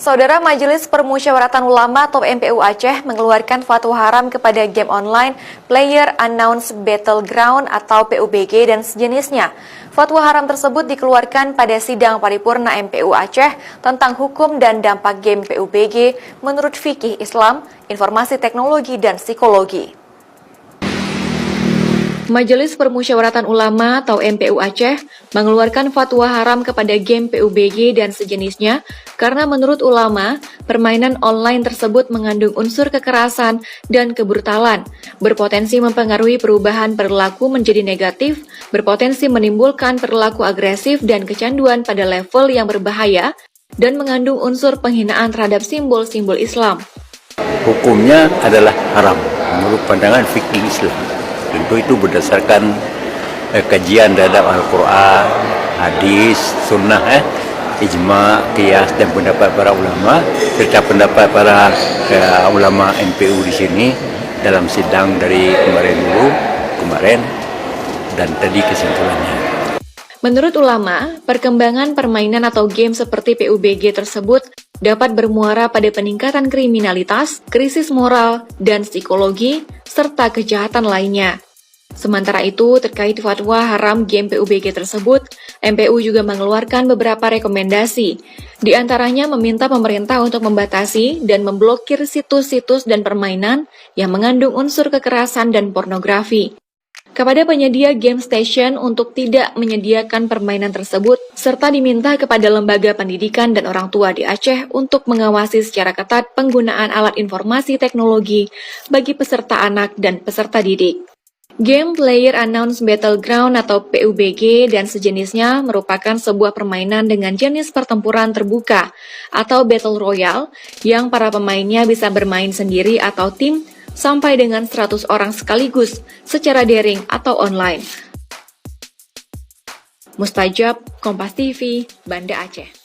Saudara Majelis Permusyawaratan Ulama atau MPU Aceh mengeluarkan fatwa haram kepada game online Player Unknown's Battleground atau PUBG dan sejenisnya. Fatwa haram tersebut dikeluarkan pada sidang paripurna MPU Aceh tentang hukum dan dampak game PUBG menurut fikih Islam, informasi teknologi dan psikologi. Majelis Permusyawaratan Ulama atau MPU Aceh mengeluarkan fatwa haram kepada game PUBG dan sejenisnya karena menurut ulama, permainan online tersebut mengandung unsur kekerasan dan kebrutalan, berpotensi mempengaruhi perubahan perilaku menjadi negatif, berpotensi menimbulkan perilaku agresif dan kecanduan pada level yang berbahaya, dan mengandung unsur penghinaan terhadap simbol-simbol Islam. Hukumnya adalah haram menurut pandangan fikih Islam. Tentu itu berdasarkan kajian terhadap Al-Quran, hadis, sunnah, ijma, qiyas dan pendapat para ulama serta pendapat para ulama MPU di sini dalam sidang dari kemarin dan tadi kesimpulannya. Menurut ulama, perkembangan permainan atau game seperti PUBG tersebut dapat bermuara pada peningkatan kriminalitas, krisis moral, dan psikologi, serta kejahatan lainnya. Sementara itu, terkait fatwa haram game PUBG tersebut, MPU juga mengeluarkan beberapa rekomendasi. Di antaranya meminta pemerintah untuk membatasi dan memblokir situs-situs dan permainan yang mengandung unsur kekerasan dan pornografi. Kepada penyedia game station untuk tidak menyediakan permainan tersebut, serta diminta kepada lembaga pendidikan dan orang tua di Aceh untuk mengawasi secara ketat penggunaan alat informasi teknologi bagi peserta anak dan peserta didik. Game Player Unknown's Battleground atau PUBG dan sejenisnya merupakan sebuah permainan dengan jenis pertempuran terbuka atau Battle Royale yang para pemainnya bisa bermain sendiri atau tim sampai dengan 100 orang sekaligus secara daring atau online. Mustajab, Kompas TV, Banda Aceh.